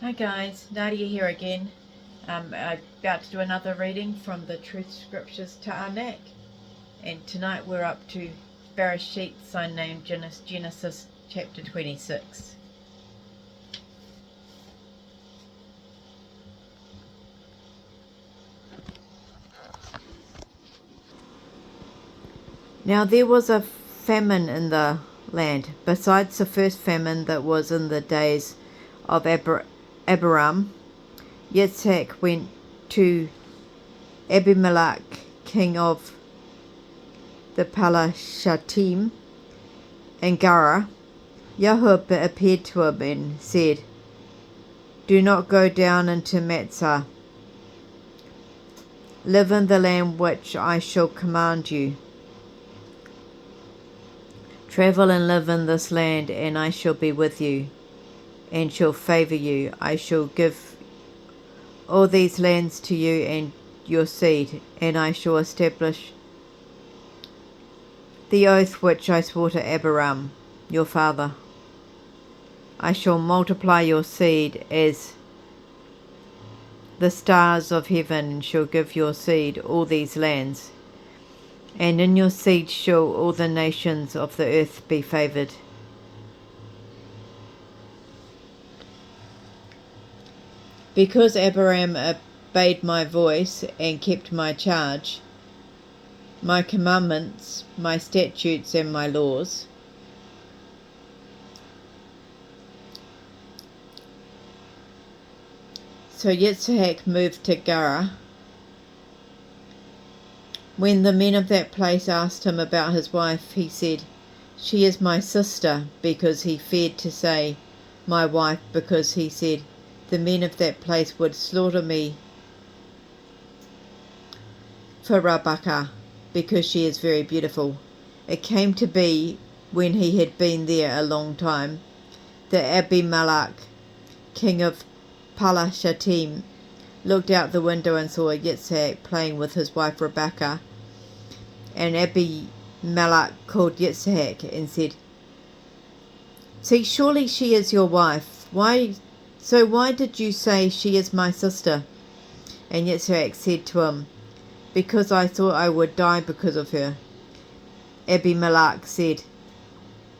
Hi guys, Nadia here again. I'm about to do another reading from the Truth Scriptures to Anak, and tonight we're up to Barashiyt, sign name Genesis chapter 26. Now there was a famine in the land, besides the first famine that was in the days of Abraham. Yitzhak went to Abimelech, king of the Barashiyt and Gerar. Yahweh appeared to him and said, "Do not go down into Matzah. Live in the land which I shall command you. Travel and live in this land, and I shall be with you, and shall favor you. I shall give all these lands to you and your seed, and I shall establish the oath which I swore to Abraham, your father. I shall multiply your seed as the stars of heaven, and shall give your seed all these lands. And in your seed shall all the nations of the earth be favored. Because Abraham obeyed my voice and kept my charge, my commandments, my statutes, and my laws, so Yitzhak moved to Gerar. When the men of that place asked him about his wife, he said, "She is my sister," because he feared to say, "my wife," because he said, "The men of that place would slaughter me for Rebekah, because she is very beautiful." It came to be, when he had been there a long time, that Abimelech, king of Barashiyt, looked out the window and saw Yitzhak playing with his wife Rebekah. And Abimelech called Yitzhak and said, "See, surely she is your wife. Why did you say she is my sister?" And Yitzhak said to him, "Because I thought I would die because of her." Abimelech said,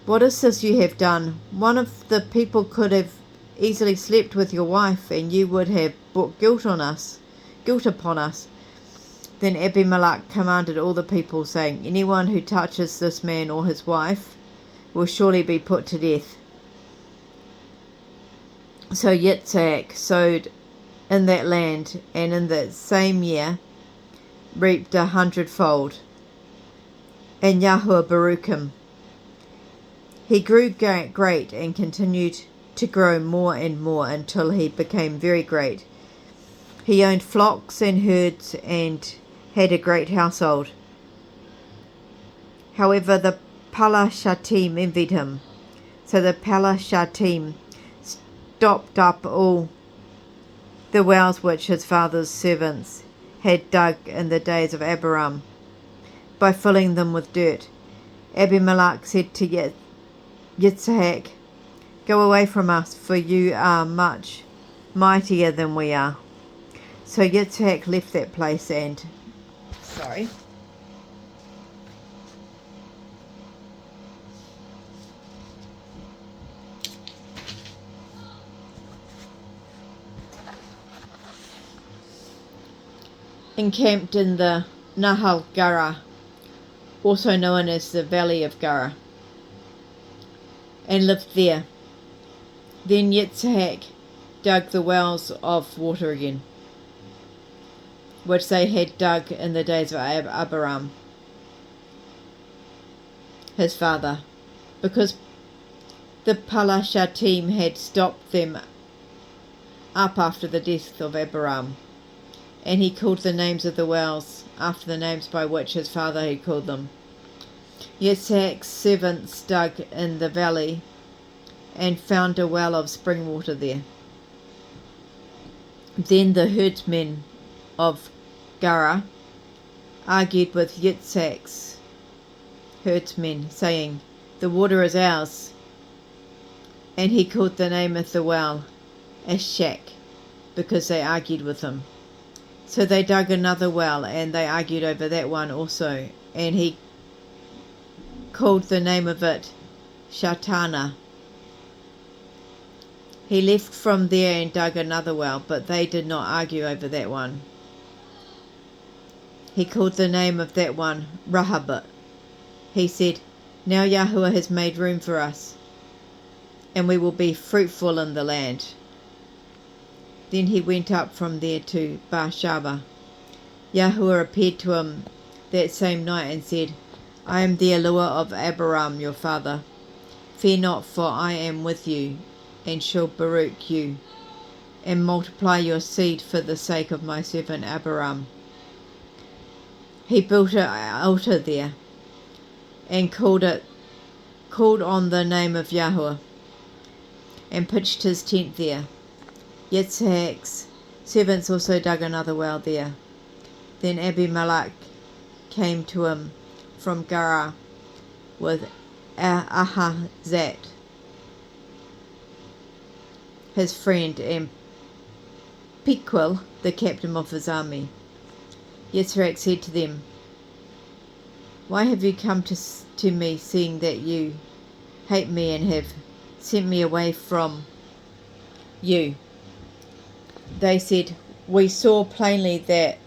"What is this you have done? One of the people could have easily slept with your wife, and you would have brought guilt upon us." Then Abimelech commanded all the people, saying, "Anyone who touches this man or his wife will surely be put to death." So Yitzhak sowed in that land, and in that same year reaped 100-fold. And Yahweh baruch him. He grew great and continued to grow more and more until he became very great. He owned flocks and herds and had a great household. However, the Barashiyt envied him. So the Barashiyt stopped up all the wells which his father's servants had dug in the days of Abraham, by filling them with dirt. Abimelech said to Yitzhak, "Go away from us, for you are much mightier than we are." So Yitzhak left that place and encamped in the Nahal Gerar, also known as the Valley of Gerar, and lived there. Then Yitzhak dug the wells of water again, which they had dug in the days of Abraham, his father, because the Barashiyt had stopped them up after the death of Abraham. And he called the names of the wells after the names by which his father had called them. Yitzhak's servants dug in the valley and found a well of spring water there. Then the herdsmen of Gerar argued with Yitzhak's herdsmen, saying, "The water is ours." And he called the name of the well Eshek, because they argued with him. So they dug another well, and they argued over that one also. And he called the name of it Shatana. He left from there and dug another well, but they did not argue over that one. He called the name of that one Rahabit. He said, "Now Yahuwah has made room for us, and we will be fruitful in the land." Then he went up from there to Barashiyt. Yahuwah appeared to him that same night and said, "I am the Eloah of Abraham your father. Fear not, for I am with you, and shall Baruch you, and multiply your seed for the sake of my servant Abraham." He built an altar there, and called on the name of Yahuwah, and pitched his tent there. Yitzhak's servants also dug another well there. Then Abimelech came to him from Gerar with Ahazat, his friend, and Pequel, the captain of his army. Yitzhak said to them, "Why have you come to me, seeing that you hate me and have sent me away from you?" They said, "We saw plainly that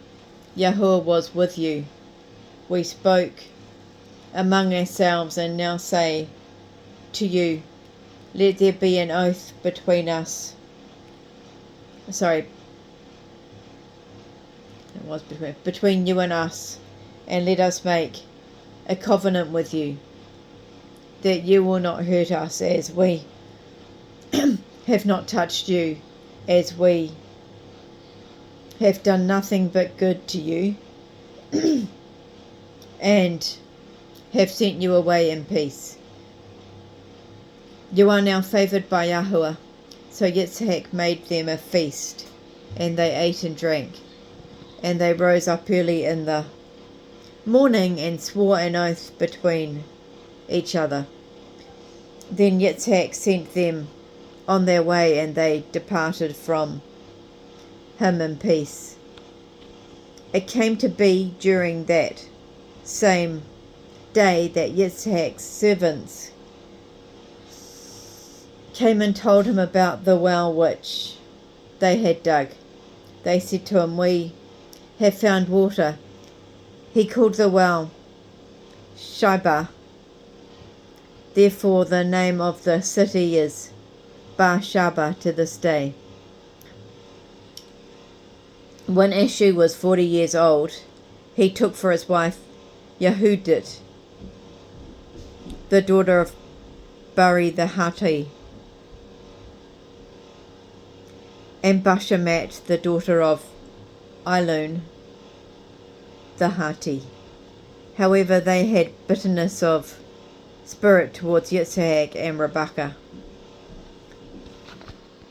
Yahuwah was with you. We spoke among ourselves and now say to you, let there be an oath between us." Between you and us, and let us make a covenant with you, that you will not hurt us, as we have not touched you, as we have done nothing but good to you, and have sent you away in peace. You are now favoured by Yahuwah. So Yitzhak made them a feast, and they ate and drank. And they rose up early in the morning and swore an oath between each other. Then Yitzhak sent them on their way, and they departed from him in peace. It came to be during that same day that Yitzhak's servants came and told him about the well which they had dug. They said to him, "We have found water." He called the well Shibah. Therefore the name of the city is Barashiyt to this day. When Ashu was 40 years old, he took for his wife Yehudit, the daughter of Bari the Hatti, and Bashemat, the daughter of Elon the Hatti. However, they had bitterness of spirit towards Yitzhak and Rebekah.